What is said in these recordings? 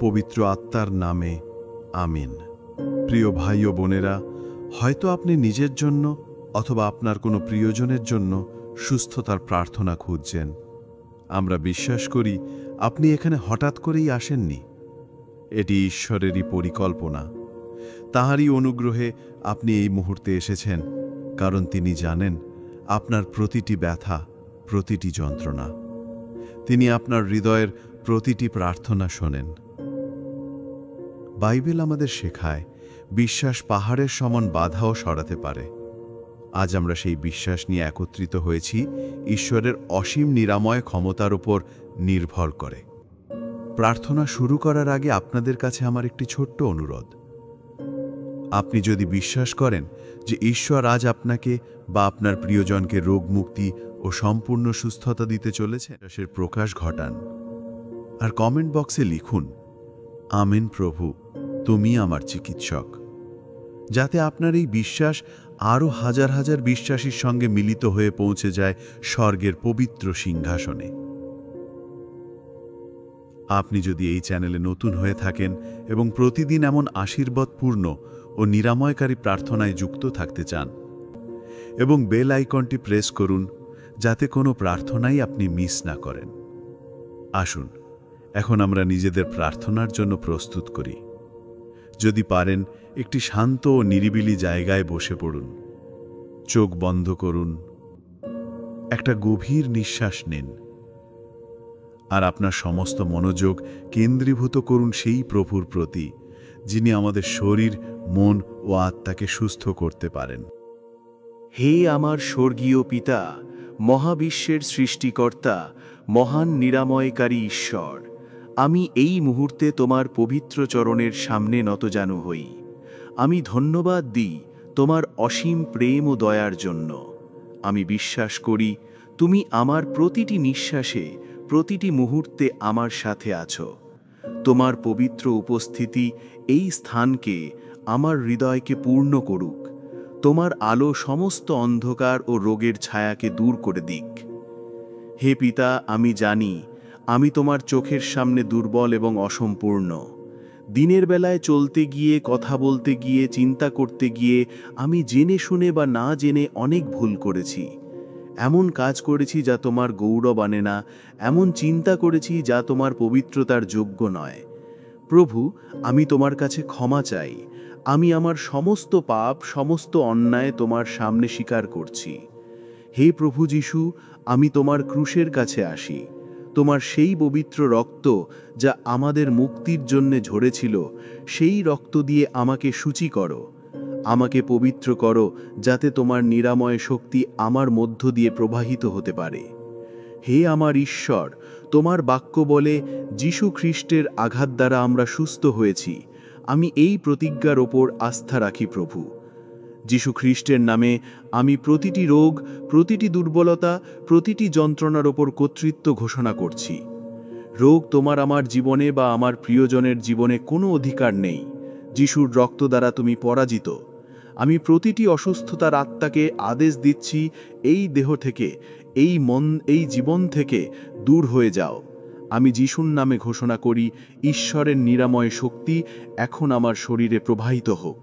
পবিত্র আত্মার নামে আমিন। প্রিয় ভাই ও বোনেরা, হয়তো আপনি নিজের জন্য অথবা আপনার কোনো প্রিয়জনের জন্য সুস্থতার প্রার্থনা খুঁজছেন। আমরা বিশ্বাস করি আপনি এখানে হঠাৎ করেই আসেননি। এটি ঈশ্বরেরই পরিকল্পনা। তাঁহারই অনুগ্রহে আপনি এই মুহূর্তে এসেছেন, কারণ তিনি জানেন আপনার প্রতিটি ব্যথা, প্রতিটি যন্ত্রণা। তিনি আপনার হৃদয়ের প্রতিটি প্রার্থনা শোনেন। বাইবেল আমাদের শেখায় বিশ্বাস পাহাড়ের সমান বাধাও সরাতে পারে। আজ আমরা সেই বিশ্বাস নিয়ে একত্রিত হয়েছি ঈশ্বরের অসীম নিরাময় ক্ষমতার উপর নির্ভর করে। প্রার্থনা শুরু করার আগে আপনাদের কাছে আমার একটি ছোট্ট অনুরোধ। আপনি যদি বিশ্বাস করেন যে ঈশ্বর আজ আপনাকে বা আপনার প্রিয়জনকে রোগ মুক্তি ও সম্পূর্ণ সুস্থতা দিতে চলেছে, সের প্রকাশ ঘটান আর কমেন্ট বক্সে লিখুন, আমিন প্রভু, তুমি আমার চিকিৎসক, যাতে আপনার এই বিশ্বাস আরও হাজার হাজার বিশ্বাসীর সঙ্গে মিলিত হয়ে পৌঁছে যায় স্বর্গের পবিত্র সিংহাসনে। আপনি যদি এই চ্যানেলে নতুন হয়ে থাকেন এবং প্রতিদিন এমন আশীর্বাদপূর্ণ ও নিরাময়কারী প্রার্থনায় যুক্ত থাকতে চান, এবং বেল আইকনটি প্রেস করুন যাতে কোনো প্রার্থনাই আপনি মিস না করেন। আসুন এখন আমরা নিজেদের প্রার্থনার জন্য প্রস্তুত করি। যদি পারেন একটি শান্ত ও নিরিবিলি জায়গায় বসে পড়ুন, চোখ বন্ধ করুন, একটা গভীর নিঃশ্বাস নিন আর আপনার সমস্ত মনোযোগ কেন্দ্রীভূত করুন সেই প্রভুর প্রতি, যিনি আমাদের শরীর, মন ও আত্মাকে সুস্থ করতে পারেন। হে আমার স্বর্গীয় পিতা, মহাবিশ্বের সৃষ্টিকর্তা, মহান নিরাময়কারী ঈশ্বর, আমি এই মুহূর্তে তোমার পবিত্র চরণের সামনে নতজানু হই। আমি ধন্যবাদ দিই তোমার অসীম প্রেম ও দয়ার জন্য। আমি বিশ্বাস করি তুমি আমার প্রতিটি নিঃশ্বাসে, প্রতিটি মুহূর্তে আমার সাথে আছো। তোমার পবিত্র উপস্থিতি এই স্থানকে, আমার হৃদয়কে পূর্ণ করুক। তোমার আলো সমস্ত অন্ধকার ও রোগের ছায়াকে দূর করে দিক। হে পিতা, আমি জানি আমি তোমার চোখের সামনে দুর্বল এবং অসম্পূর্ণ। দিনের বেলায় চলতে গিয়ে, কথা বলতে গিয়ে, চিন্তা করতে গিয়ে আমি জেনে শুনে বা না জেনে অনেক ভুল করেছি। এমন কাজ করেছি যা তোমার গৌরব আনে না, এমন চিন্তা করেছি যা তোমার পবিত্রতার যোগ্য নয়। প্রভু, আমি তোমার কাছে ক্ষমা চাই। আমি আমার সমস্ত পাপ, সমস্ত অন্যায় তোমার সামনে স্বীকার করছি। হে প্রভু যিশু, আমি তোমার ক্রুশের কাছে আসি। তোমার সেই পবিত্র রক্ত যা আমাদের মুক্তির জন্য ঝরেছিল, সেই রক্ত দিয়ে আমাকে শুচি করো। আমাকে পবিত্র করো, যাতে তোমার নিরাময় শক্তি আমার মধ্য দিয়ে প্রবাহিত হতে পারে। হে আমার ঈশ্বর, তোমার বাক্য বলে যীশু খ্রিস্টের আঘাত দ্বারা আমরা সুস্থ হয়েছি। আমি এই প্রতিজ্ঞার ওপর আস্থা রাখি প্রভু। যীশু খ্রিস্টের নামে আমি প্রতিটি রোগ, প্রতিটি দুর্বলতা, প্রতিটি যন্ত্রণার ওপর কর্তৃত্ব ঘোষণা করছি। রোগ তোমার আমার জীবনে বা আমার প্রিয়জনের জীবনে কোনো অধিকার নেই। যিশুর রক্ত দ্বারা তুমি পরাজিত। আমি প্রতিটি অসুস্থতার আত্মাকে আদেশ দিচ্ছি, এই দেহ থেকে, এই মন, এই জীবন থেকে দূর হয়ে যাও। আমি যিশুর নামে ঘোষণা করি, ঈশ্বরের নিরাময় শক্তি এখন আমার শরীরে প্রবাহিত হোক।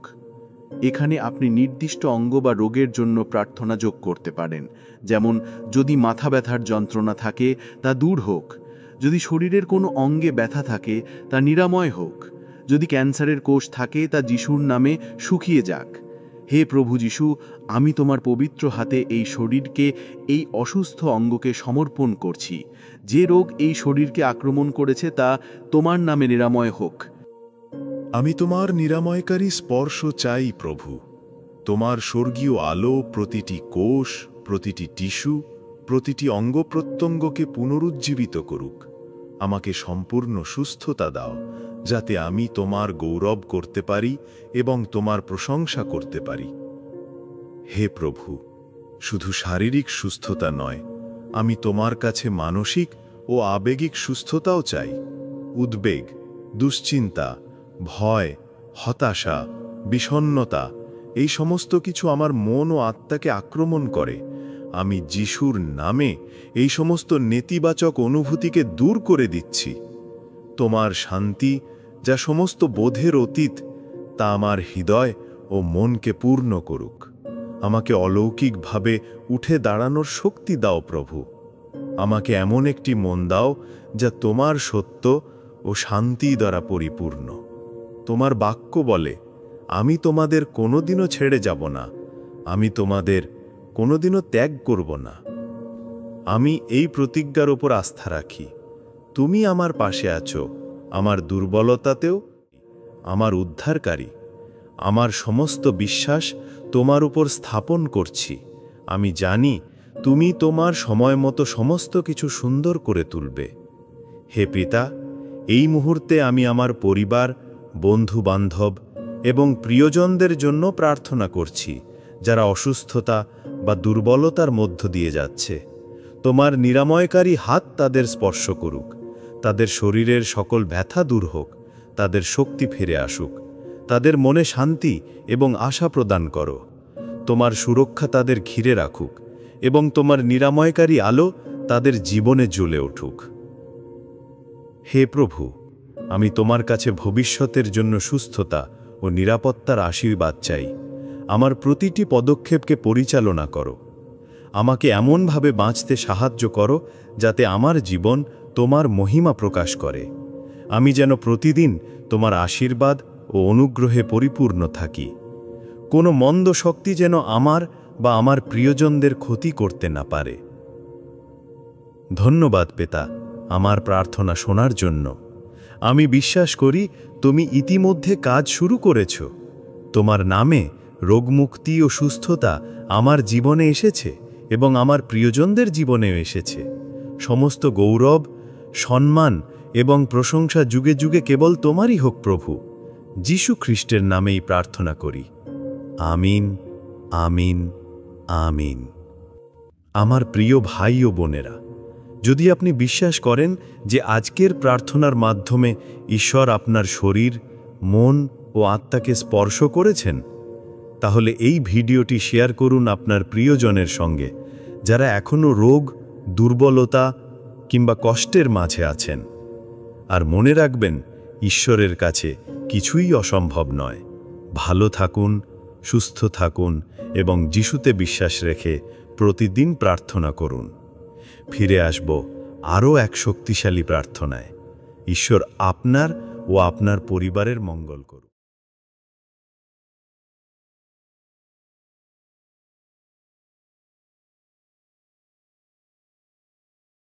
এখানে আপনি নির্দিষ্ট অঙ্গ বা রোগের জন্য প্রার্থনা যোগ করতে পারেন, যেমন যদি মাথা ব্যথার যন্ত্রণা থাকে তা দূর হোক, যদি শরীরের কোনো অঙ্গে ব্যথা থাকে তা নিরাময় হোক, যদি ক্যান্সারের কোষ থাকে তা যিশুর নামে শুকিয়ে যাক। হে প্রভু যিশু, আমি তোমার পবিত্র হাতে এই শরীরকে, এই অসুস্থ অঙ্গকে সমর্পণ করছি। যে রোগ এই শরীরকে আক্রমণ করেছে তা তোমার নামে নিরাময় হোক। আমি তোমার নিরাময়কারী স্পর্শ চাই প্রভু। তোমার স্বর্গীয় আলো প্রতিটি কোষ, প্রতিটি টিস্যু, প্রতিটি অঙ্গ প্রত্যঙ্গকে পুনরুজ্জীবিত করুক। আমাকে সম্পূর্ণ সুস্থতা দাও, যাতে আমি তোমার গৌরব করতে পারি এবং তোমার প্রশংসা করতে পারি। হে প্রভু, শুধু শারীরিক সুস্থতা নয়, আমি তোমার কাছে মানসিক ও আবেগিক সুস্থতাও চাই। উদ্বেগ, দুশ্চিন্তা, ভয়, হতাশা, বিষণ্ণতা, এই সমস্ত কিছু আমার মন ও আত্মাকে আক্রমণ করে। আমি যিশুর নামে এই সমস্ত নেতিবাচক অনুভূতিকে দূর করে দিচ্ছি। তোমার শান্তি, যা সমস্ত বোধের অতীত, তা আমার হৃদয় ও মনকে পূর্ণ করুক। আমাকে অলৌকিকভাবে উঠে দাঁড়ানোর শক্তি দাও প্রভু। আমাকে এমন একটি মন দাও যা তোমার সত্য ও শান্তি দ্বারা পরিপূর্ণ। তোমার বাক্য বলে, আমি তোমাদের কোনোদিনও ছেড়ে যাব না, আমি তোমাদের কোনোদিনও ত্যাগ করব না। আমি এই প্রতিজ্ঞার উপর আস্থা রাখি। তুমি আমার পাশে আছো, আমার দুর্বলতাতেও, আমার উদ্ধারকারী। আমার সমস্ত বিশ্বাস তোমার উপর স্থাপন করছি। আমি জানি তুমি তোমার সময় মতো সমস্ত কিছু সুন্দর করে তুলবে। হে পিতা, এই মুহূর্তে আমি আমার পরিবার, বন্ধু-বান্ধব এবং প্রিয়জনদের জন্য প্রার্থনা করছি, যারা অসুস্থতা বা দুর্বলতার মধ্য দিয়ে যাচ্ছে। তোমার নিরাময়কারী হাত তাদের স্পর্শ করুক, তাদের শরীরের সকল ব্যথা দূর হোক, তাদের শক্তি ফিরে আসুক, তাদের মনে শান্তি এবং আশা প্রদান করো। তোমার সুরক্ষা তাদের ঘিরে রাখুক এবং তোমার নিরাময়কারী আলো তাদের জীবনে জ্বলে উঠুক। হে প্রভু, আমি তোমার কাছে ভবিষ্যতের জন্য সুস্থতা ও নিরাপত্তার আশীর্বাদ চাই। আমার প্রতিটি পদক্ষেপকে পরিচালনা করো। আমাকে এমনভাবে বাঁচতে সাহায্য করো যাতে আমার জীবন তোমার মহিমা প্রকাশ করে। আমি যেন প্রতিদিন তোমার আশীর্বাদ ও অনুগ্রহে পরিপূর্ণ থাকি। কোনো মন্দ শক্তি যেন আমার বা আমার প্রিয়জনদের ক্ষতি করতে না পারে। ধন্যবাদ পিতা, আমার প্রার্থনা শোনার জন্য। আমি বিশ্বাস করি তুমি ইতিমধ্যে কাজ শুরু করেছ। তোমার নামে রোগমুক্তি ও সুস্থতা আমার জীবনে এসেছে এবং আমার প্রিয়জনদের জীবনেও এসেছে। সমস্ত গৌরব, সম্মান এবং প্রশংসা যুগে যুগে কেবল তোমারই হোক প্রভু। যীশু খ্রিস্টের নামেই প্রার্থনা করি। আমিন, আমিন, আমিন। আমার প্রিয় ভাই ও বোনেরা, যদি আপনি বিশ্বাস করেন যে আজকের প্রার্থনার মাধ্যমে ঈশ্বর আপনার শরীর, মন ও আত্মাকে স্পর্শ করেছেন, তাহলে এই ভিডিওটি শেয়ার করুন আপনার প্রিয়জনের সঙ্গে, যারা এখনও রোগ, দুর্বলতা কিংবা কষ্টের মাঝে আছেন। আর মনে রাখবেন, ঈশ্বরের কাছে কিছুই অসম্ভব নয়। ভালো থাকুন, সুস্থ থাকুন এবং যিশুতে বিশ্বাস রেখে প্রতিদিন প্রার্থনা করুন। ফিরে আসব আরও এক শক্তিশালী প্রার্থনায়। ঈশ্বর আপনার ও আপনার পরিবারের মঙ্গল করুন।